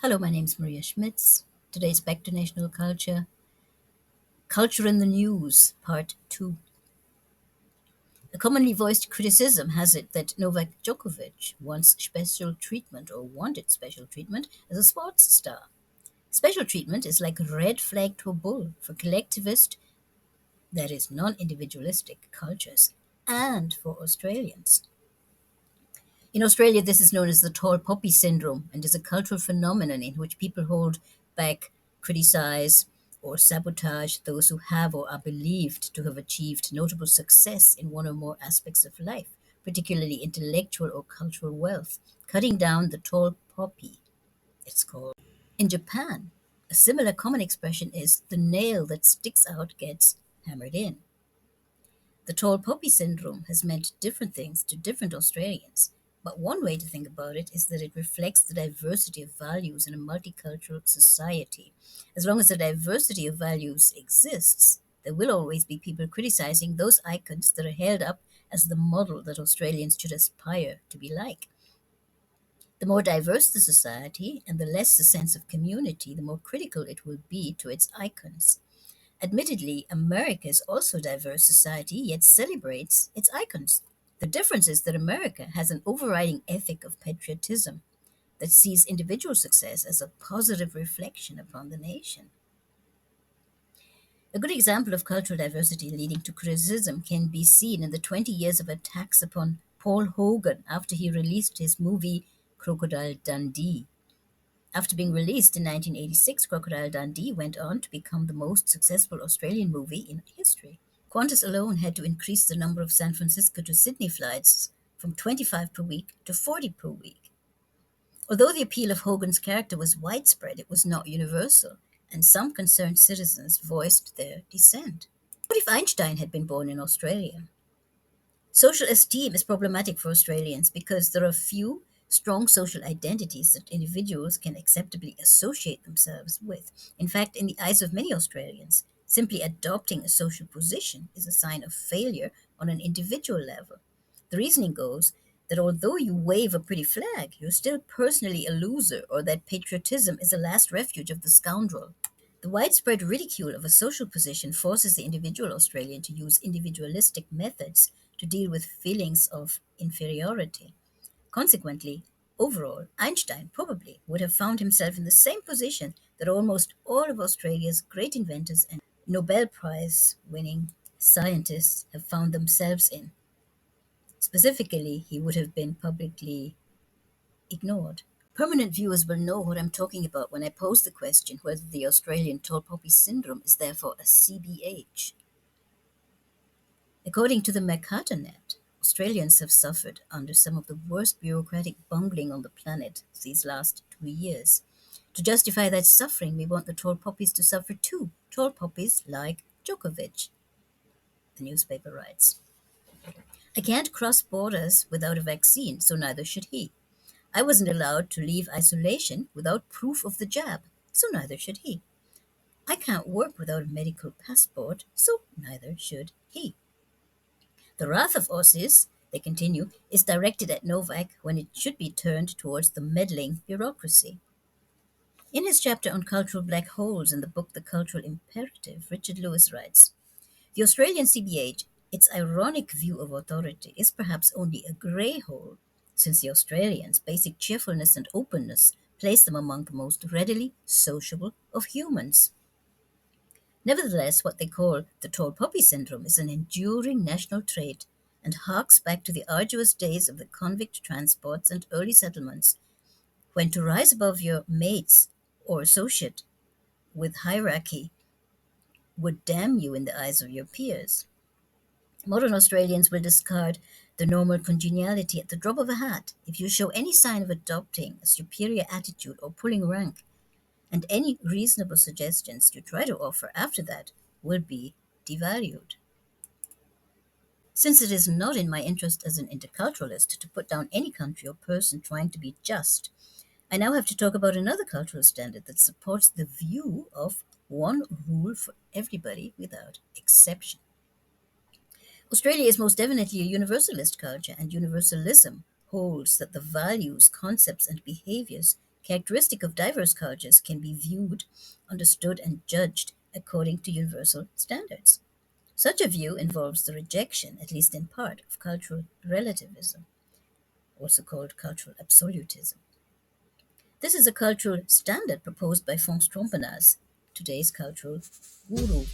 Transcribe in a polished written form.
Hello, my name's Maria Schmitz. Today's Back to National Culture. Culture in the News, Part 2. A commonly voiced criticism has it that Novak Djokovic wants special treatment or wanted special treatment as a sports star. Special treatment is like a red flag to a bull for collectivist, that is, non individualistic cultures, and for Australians. In Australia, this is known as the tall poppy syndrome and is a cultural phenomenon in which people hold back, criticize, or sabotage those who have or are believed to have achieved notable success in one or more aspects of life, particularly intellectual or cultural wealth. Cutting down the tall poppy, it's called. In Japan, a similar common expression is the nail that sticks out gets hammered in. The tall poppy syndrome has meant different things to different Australians, but one way to think about it is that it reflects the diversity of values in a multicultural society. As long as the diversity of values exists, there will always be people criticizing those icons that are held up as the model that Australians should aspire to be like. The more diverse the society and the less the sense of community, the more critical it will be to its icons. Admittedly, America is also a diverse society, yet celebrates its icons. The difference is that America has an overriding ethic of patriotism that sees individual success as a positive reflection upon the nation. A good example of cultural diversity leading to criticism can be seen in the 20 years of attacks upon Paul Hogan after he released his movie Crocodile Dundee. After being released in 1986, Crocodile Dundee went on to become the most successful Australian movie in history. Qantas alone had to increase the number of San Francisco to Sydney flights from 25 per week to 40 per week. Although the appeal of Hogan's character was widespread, it was not universal, and some concerned citizens voiced their dissent. What if Einstein had been born in Australia? Social esteem is problematic for Australians because there are few strong social identities that individuals can acceptably associate themselves with. In fact, in the eyes of many Australians, simply adopting a social position is a sign of failure on an individual level. The reasoning goes that although you wave a pretty flag, you're still personally a loser, or that patriotism is the last refuge of the scoundrel. The widespread ridicule of a social position forces the individual Australian to use individualistic methods to deal with feelings of inferiority. Consequently, overall, Einstein probably would have found himself in the same position that almost all of Australia's great inventors and Nobel Prize winning scientists have found themselves in. Specifically, he would have been publicly ignored. Permanent viewers will know what I'm talking about when I pose the question whether the Australian tall poppy syndrome is therefore a CBH. According to the Mercatornet, Australians have suffered under some of the worst bureaucratic bungling on the planet these last 2 years. To justify that suffering, we want the tall poppies to suffer too. Tall poppies like Djokovic, the newspaper writes. I can't cross borders without a vaccine, so neither should he. I wasn't allowed to leave isolation without proof of the jab, so neither should he. I can't work without a medical passport, so neither should he. The wrath of Aussies, they continue, is directed at Novak when it should be turned towards the meddling bureaucracy. In his chapter on cultural black holes in the book The Cultural Imperative, Richard Lewis writes, the Australian CBH, its ironic view of authority, is perhaps only a grey hole, since the Australians' basic cheerfulness and openness place them among the most readily sociable of humans. Nevertheless, what they call the tall poppy syndrome is an enduring national trait and harks back to the arduous days of the convict transports and early settlements, when to rise above your mates or associate with hierarchy would damn you in the eyes of your peers. Modern Australians will discard the normal congeniality at the drop of a hat if you show any sign of adopting a superior attitude or pulling rank, and any reasonable suggestions you try to offer after that will be devalued. Since it is not in my interest as an interculturalist to put down any country or person trying to be just, I now have to talk about another cultural standard that supports the view of one rule for everybody without exception. Australia is most definitely a universalist culture, and universalism holds that the values, concepts, and behaviors characteristic of diverse cultures can be viewed, understood, and judged according to universal standards. Such a view involves the rejection, at least in part, of cultural relativism, also called cultural absolutism. This is a cultural standard proposed by Franz Trompenas, today's cultural guru.